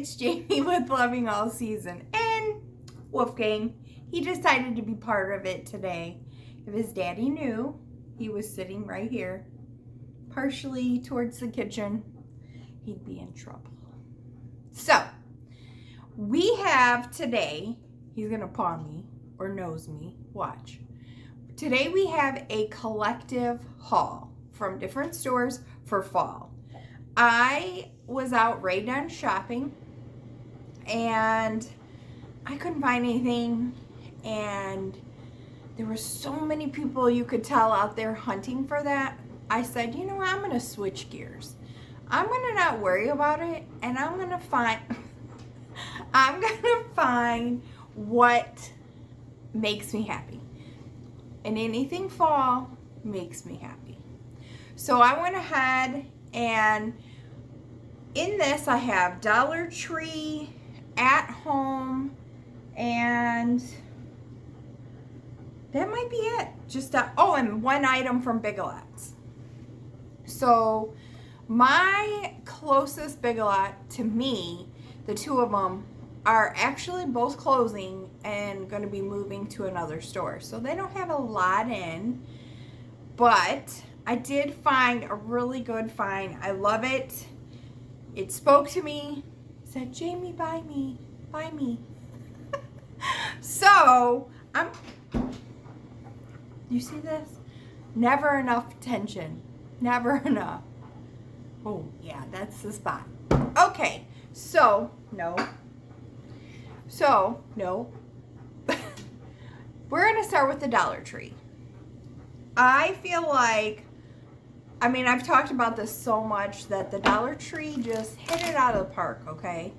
it's Jamie with Loving All Season. And Wolfgang, he decided to be part of it today. If his daddy knew, he was sitting right here, partially towards the kitchen, he'd be in trouble. So, we have today, he's gonna paw me or nose me, watch. Today we have a collective haul from different stores for fall. I was out Dunn shopping and I couldn't find anything, and there were so many people you could tell out there hunting for that. I said, you know what, I'm gonna switch gears. I'm gonna not worry about it, and I'm gonna find what makes me happy. And anything fall makes me happy. So I went ahead, and in this I have Dollar Tree, At Home, and that might be it. Just and one item from Big Lots. So my closest Big Lot to me, the two of them, are actually both closing and going to be moving to another store. So they don't have a lot in, but I did find a really good find. I love it. It spoke to me. It said, Jamie, buy me, buy me. So you see this? Never enough attention. Never enough. Oh, yeah, that's the spot. Okay, so, no. We're going to start with the Dollar Tree. I feel like, I've talked about this so much that the Dollar Tree just hit it out of the park, okay?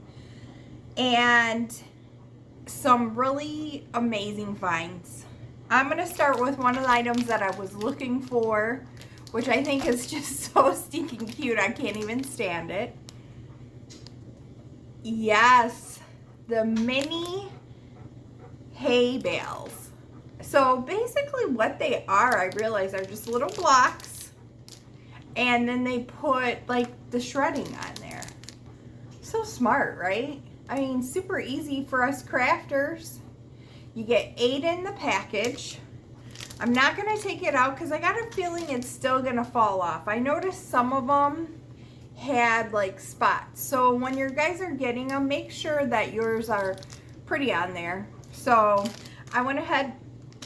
And some really amazing finds. I'm going to start with one of the items that I was looking for, which I think is just so stinking cute. I can't even stand it. Yes, the mini hay bales. So basically what they are, I realize, are just little blocks, and then they put like the shredding on there. So smart, right? Super easy for us crafters. You get 8 in the package. I'm not going to take it out because I got a feeling it's still going to fall off. I noticed some of them had like spots. So when your guys are getting them, make sure that yours are pretty on there. So I went ahead,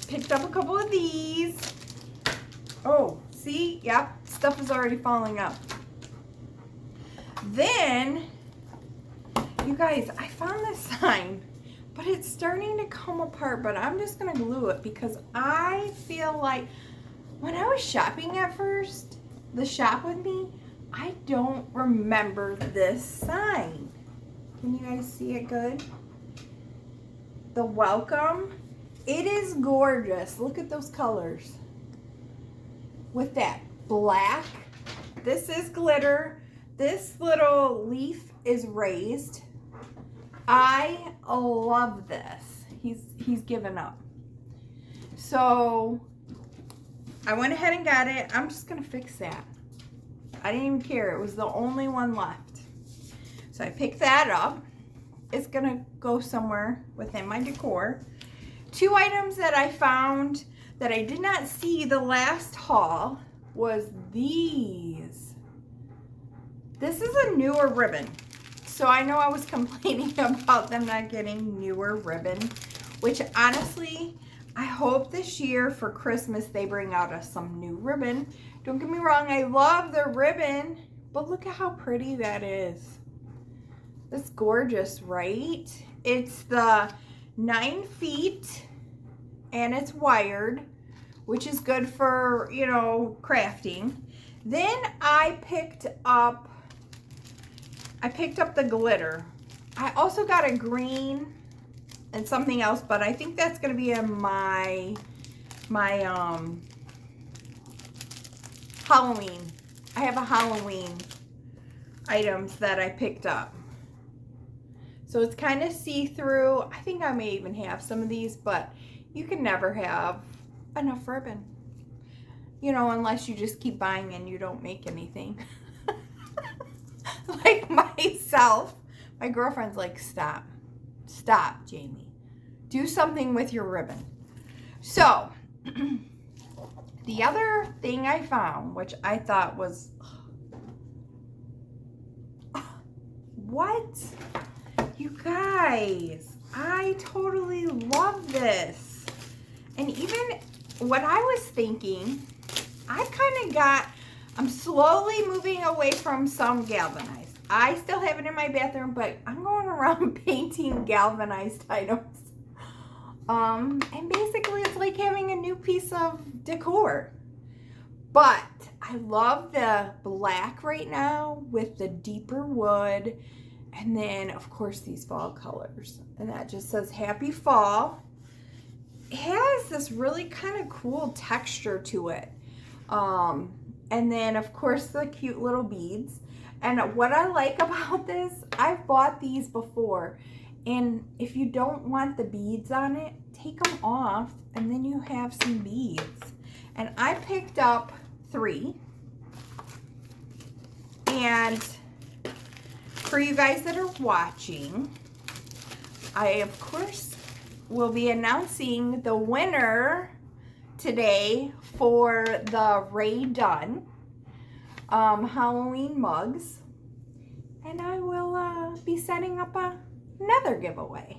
picked up a couple of these. Oh, see? Yep, stuff is already falling up. Then, you guys, I found this sign, but it's starting to come apart, but I'm just going to glue it because I feel like when I was shopping at first, the shop with me, I don't remember this sign. Can you guys see it good? The welcome. It is gorgeous. Look at those colors. With that black. This is glitter. This little leaf is raised. I love this. He's given up. So I went ahead and got it. I'm just gonna fix that. I didn't even care. It was the only one left. So I picked that up. It's gonna go somewhere within my decor. 2 items that I found that I did not see the last haul was these. This is a newer ribbon. So I know I was complaining about them not getting newer ribbon, which honestly, I hope this year for Christmas they bring out us some new ribbon. Don't get me wrong, I love the ribbon, but look at how pretty that is. That's gorgeous, right? It's the 9 feet and it's wired, which is good for, crafting. Then I picked up the glitter. I also got a green and something else, but I think that's going to be in my Halloween. I have a Halloween items that I picked up. So it's kind of see-through. I think I may even have some of these, but you can never have enough ribbon. Unless you just keep buying and you don't make anything. Like myself. My girlfriend's like, stop. Stop, Jamie. Do something with your ribbon. So, the other thing I found, which I thought was, what? You guys, I totally love this. And even what I was thinking, I kind of got, I'm slowly moving away from some galvanized. I still have it in my bathroom, but I'm going around painting galvanized items. And basically it's like having a new piece of decor. But I love the black right now with the deeper wood. And then, of course, these fall colors. And that just says Happy Fall. It has this really kind of cool texture to it. And then, of course, the cute little beads. And what I like about this, I've bought these before. And if you don't want the beads on it, take them off. And then you have some beads. And I picked up 3. And for you guys that are watching, I, of course, will be announcing the winner today for the Dunn Halloween mugs. And I will be setting up another giveaway.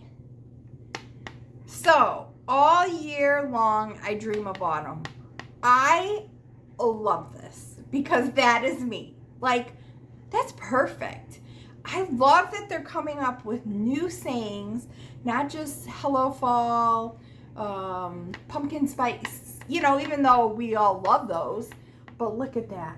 So, all year long, I dream of autumn. I love this because that is me. Like, that's perfect. I love that they're coming up with new sayings, not just hello fall, pumpkin spice, you know, even though we all love those, but look at that.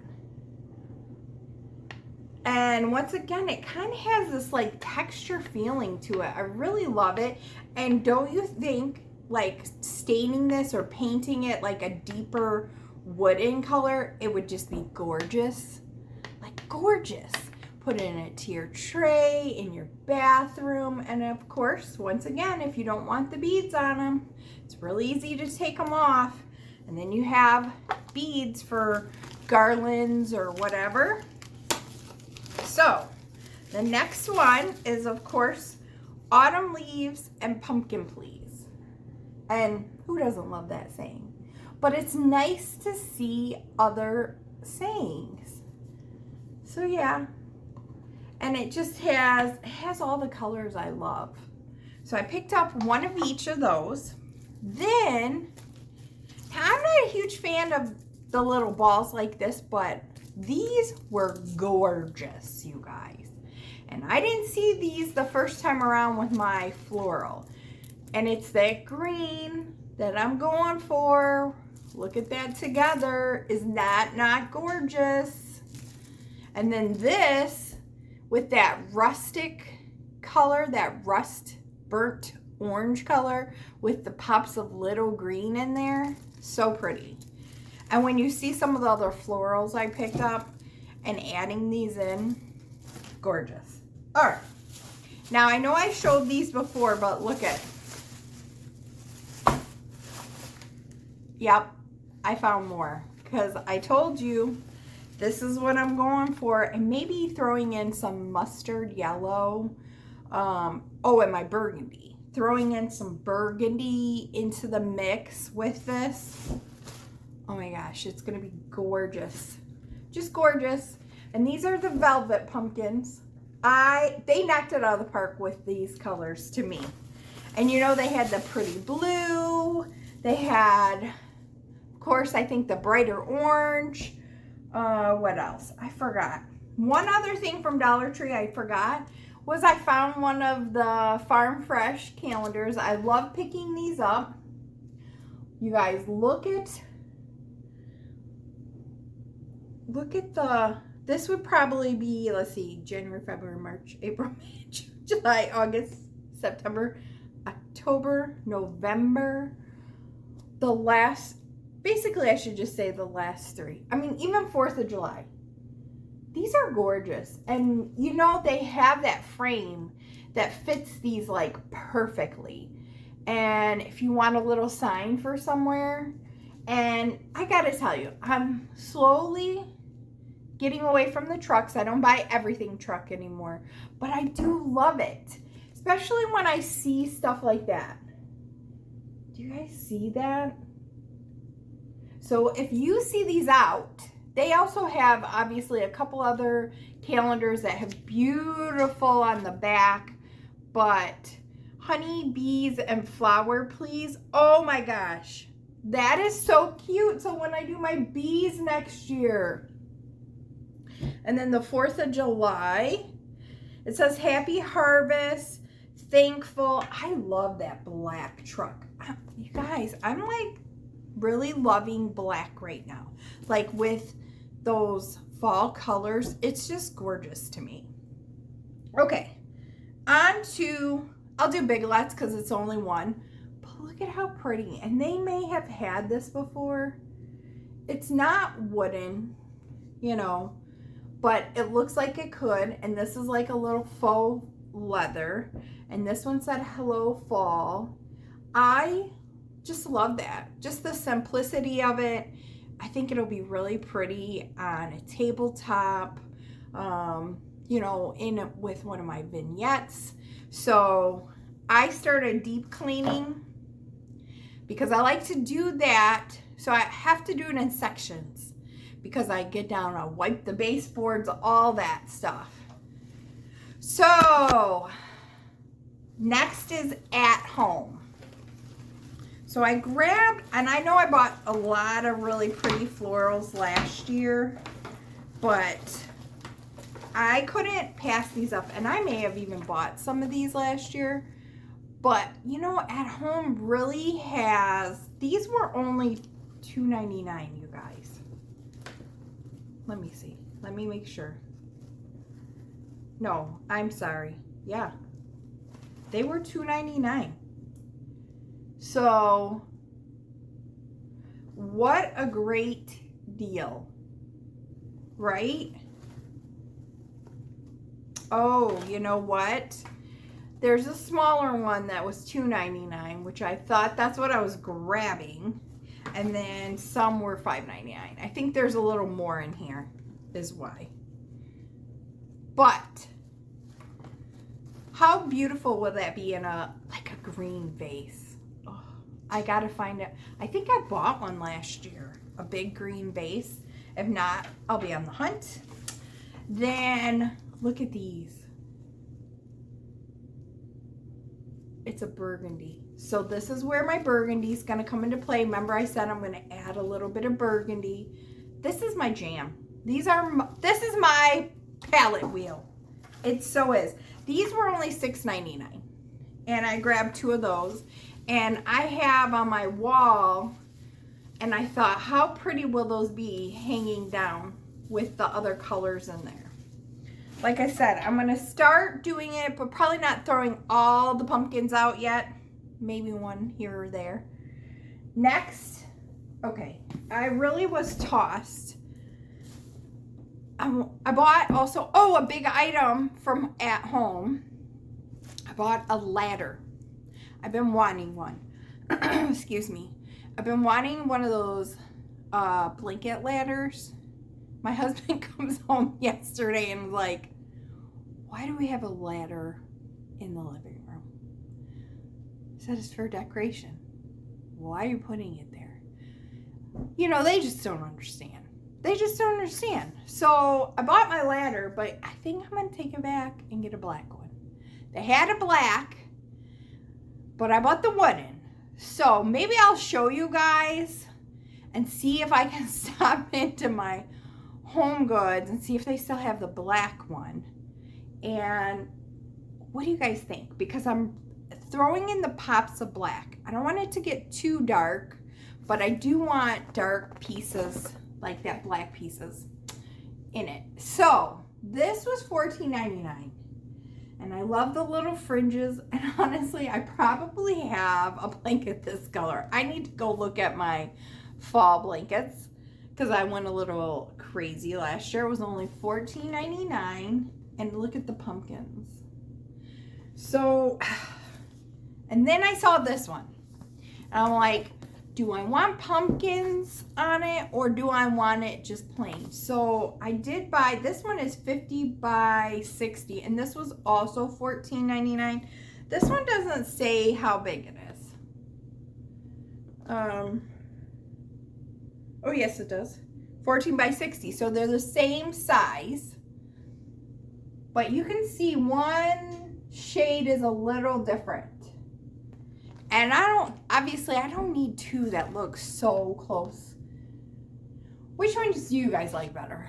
And once again, it kind of has this like texture feeling to it. I really love it. And don't you think like staining this or painting it like a deeper wooden color, it would just be gorgeous? Like gorgeous. Put it in a tier tray, in your bathroom, and of course, once again, if you don't want the beads on them, it's really easy to take them off, and then you have beads for garlands or whatever. So, the next one is, of course, autumn leaves and pumpkin please. And who doesn't love that saying? But it's nice to see other sayings. So yeah. And it just has all the colors I love. So I picked up one of each of those. Then, I'm not a huge fan of the little balls like this, but these were gorgeous, you guys. And I didn't see these the first time around with my floral. And it's that green that I'm going for. Look at that together. Is that not gorgeous? And then this, with that rustic color, that rust burnt orange color with the pops of little green in there. So pretty. And when you see some of the other florals I picked up and adding these in, gorgeous. All right. Now I know I showed these before, but look at. Yep, I found more because I told you this is what I'm going for, and maybe throwing in some mustard yellow. And my burgundy. Throwing in some burgundy into the mix with this. Oh my gosh, it's going to be gorgeous. Just gorgeous. And these are the velvet pumpkins. They knocked it out of the park with these colors to me. And you know, they had the pretty blue. They had, of course, I think the brighter orange. What else? I forgot. One other thing from Dollar Tree I forgot was I found one of the Farm Fresh calendars. I love picking these up. You guys, look at this would probably be, let's see, January, February, March, April, May, June, July, August, September, October, November. Basically, I should just say the last 3. I mean, even 4th of July. These are gorgeous. And, you know, they have that frame that fits these, like, perfectly. And if you want a little sign for somewhere. And I got to tell you, I'm slowly getting away from the trucks. I don't buy everything truck anymore, but I do love it, especially when I see stuff like that. Do you guys see that? So if you see these out, they also have obviously a couple other calendars that have beautiful on the back, but honey, bees, and flower, please. Oh my gosh, that is so cute. So when I do my bees next year, and then the 4th of July, it says Happy Harvest, Thankful. I love that black truck. You guys, I'm like really loving black right now. Like with those fall colors, it's just gorgeous to me. Okay, on to, I'll do Big Lots because it's only one. But look at how pretty. And they may have had this before. It's not wooden, you know, but it looks like it could. And this is like a little faux leather. And this one said Hello Fall. I just love that. Just the simplicity of it. I think it'll be really pretty on a tabletop, you know, with one of my vignettes. So I started deep cleaning because I like to do that. So I have to do it in sections because I get down, I wipe the baseboards, all that stuff. So next is at home. So I grabbed, and I know I bought a lot of really pretty florals last year, but I couldn't pass these up. And I may have even bought some of these last year. But, you know, At Home really has, these were only $2.99, you guys. Let me see. Let me make sure. No, I'm sorry. Yeah. They were $2.99. So, what a great deal, right? Oh, you know what? There's a smaller one that was $2.99, which I thought that's what I was grabbing. And then some were $5.99. I think there's a little more in here is why. But how beautiful would that be in a green vase? I gotta find it. I think I bought one last year, a big green vase. If not, I'll be on the hunt. Then look at these. It's a burgundy. So this is where my burgundy is gonna come into play. Remember I said I'm gonna add a little bit of burgundy. This is my jam. This is my palette wheel. It so is. These were only $6.99. And I grabbed 2 of those. And I have on my wall, and I thought, how pretty will those be hanging down with the other colors in there? Like I said, I'm going to start doing it, but probably not throwing all the pumpkins out yet. Maybe one here or there. Next, okay, I really was tossed. I bought also, a big item from At Home. I bought a ladder. I've been wanting one. Excuse me. I've been wanting one of those blanket ladders. My husband comes home yesterday and was like, why do we have a ladder in the living room? I said it's for decoration. Why are you putting it there? You know, they just don't understand. They just don't understand. So I bought my ladder, but I think I'm going to take it back and get a black one. They had a black, but I bought the wooden. So maybe I'll show you guys and see if I can stop into my Home Goods and see if they still have the black one. And what do you guys think? Because I'm throwing in the pops of black. I don't want it to get too dark, but I do want dark pieces, like that black pieces in it. So this was $14.99. And I love the little fringes. And honestly, I probably have a blanket this color. I need to go look at my fall blankets because I went a little crazy last year. It was only $14.99. And look at the pumpkins. So, and then I saw this one. And I'm like, do I want pumpkins on it or do I want it just plain? So I did buy, this one is 50 by 60 and this was also $14.99. This one doesn't say how big it is. Oh yes it does. 14 by 60. So they're the same size. But you can see one shade is a little different. And obviously I don't need two that look so close. Which ones do you guys like better?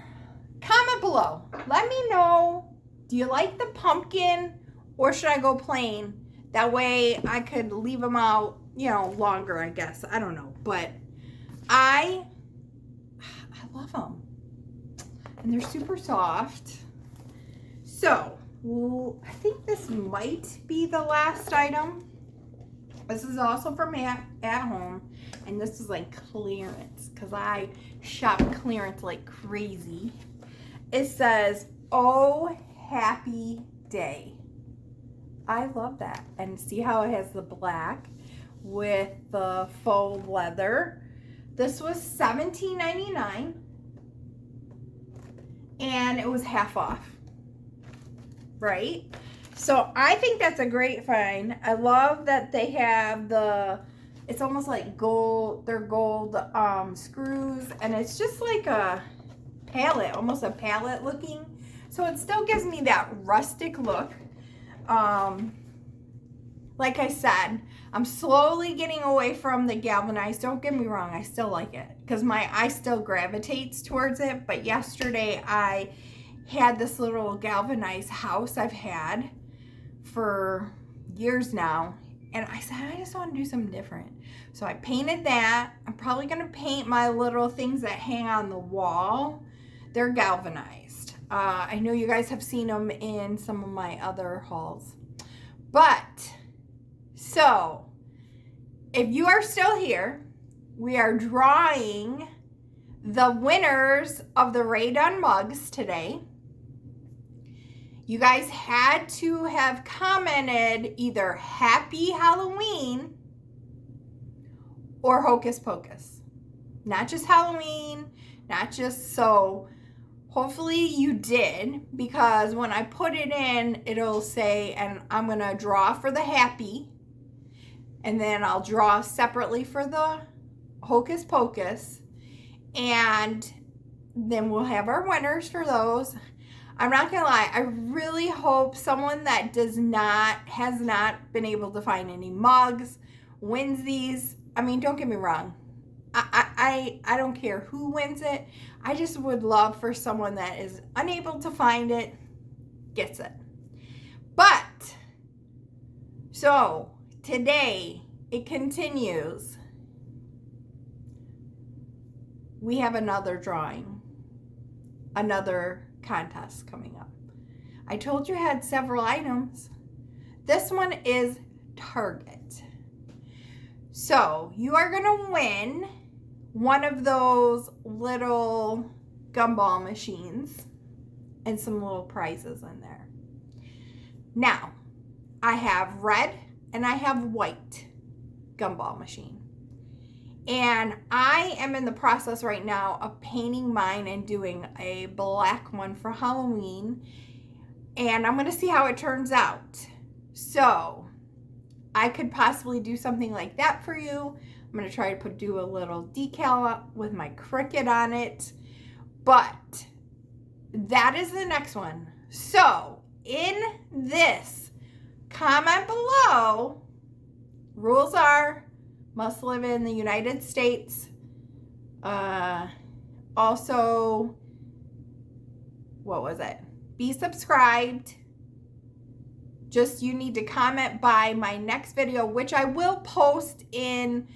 Comment below. Let me know, do you like the pumpkin or should I go plain? That way I could leave them out, you know, longer, I guess. I don't know. But I love them. And they're super soft. So, I think this might be the last item. This is also from at home, and this is like clearance because I shop clearance like crazy. It says, "Oh, happy day." I love that. And see how it has the black with the faux leather. This was $17.99, and it was half off, right? So I think that's a great find. I love that they have it's almost like gold, they're gold screws, and it's just like a palette, almost a palette looking. So it still gives me that rustic look. Like I said, I'm slowly getting away from the galvanized. Don't get me wrong, I still like it because my eye still gravitates towards it. But yesterday I had this little galvanized house I've had for years now, and I said I just want to do something different. So I painted that. I'm probably going to paint my little things that hang on the wall. They're galvanized. I know you guys have seen them in some of my other hauls. But so if you are still here, we are drawing the winners of the Dunn mugs today. You guys had to have commented either Happy Halloween or Hocus Pocus. Not just Halloween, not just so. Hopefully you did, because when I put it in, it'll say, and I'm going to draw for the Happy, and then I'll draw separately for the Hocus Pocus, and then we'll have our winners for those. I'm not gonna lie, I really hope someone that has not been able to find any mugs wins these. I mean, don't get me wrong, I don't care who wins it. I just would love for someone that is unable to find it gets it. But so today it continues. We have another drawing, another contest coming up. I told you I had several items. This one is Target. So you are going to win one of those little gumball machines and some little prizes in there. Now, I have red and I have white gumball machine. And I am in the process right now of painting mine and doing a black one for Halloween. And I'm going to see how it turns out. So I could possibly do something like that for you. I'm going to try to do a little decal up with my Cricut on it. But that is the next one. So in this, comment below. Rules are, must live in the United States. Also, what was it? Be subscribed. Just you need to comment by my next video, which I will post in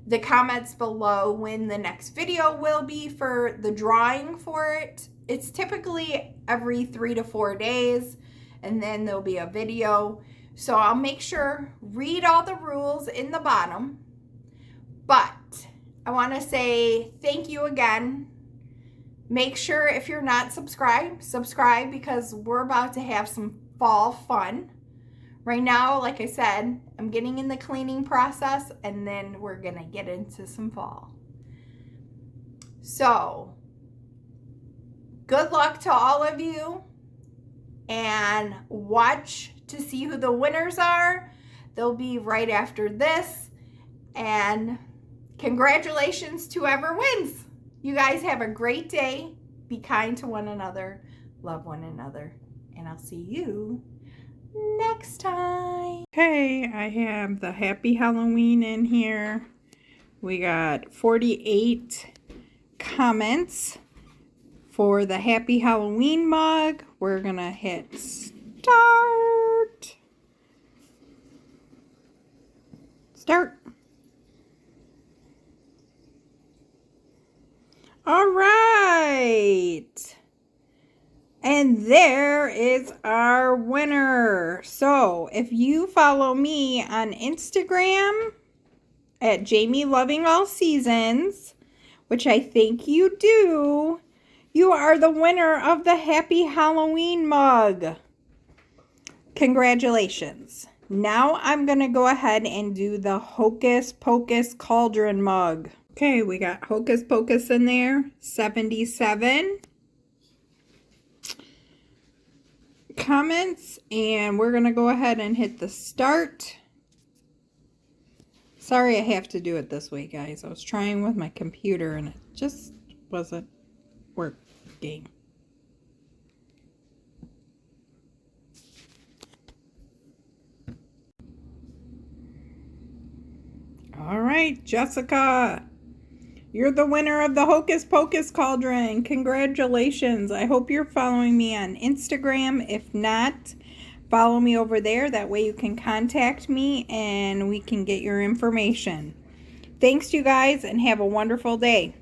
the comments below when the next video will be for the drawing for it. It's typically every 3 to 4 days, and then there'll be a video. So I'll make sure, read all the rules in the bottom. But I want to say thank you again. Make sure if you're not subscribed, subscribe, because we're about to have some fall fun. Right now, like I said, I'm getting in the cleaning process, and then we're gonna get into some fall. So, good luck to all of you, and watch to see who the winners are. They'll be right after this, and congratulations to whoever wins. You guys have a great day. Be kind to one another. Love one another. And I'll see you next time. Okay, I have the Happy Halloween in here. We got 48 comments for the Happy Halloween mug. We're gonna hit start. Start. All right. And there is our winner. So if you follow me on Instagram at Jamie Loving All Seasons, which I think you do, you are the winner of the Happy Halloween mug. Congratulations. Now I'm going to go ahead and do the Hocus Pocus Cauldron mug. Okay, we got Hocus Pocus in there, 77 comments, and we're going to go ahead and hit the start. Sorry I have to do it this way, guys. I was trying with my computer and it just wasn't working. All right, Jessica, you're the winner of the Hocus Pocus Cauldron. Congratulations. I hope you're following me on Instagram. If not, follow me over there. That way you can contact me and we can get your information. Thanks, you guys, and have a wonderful day.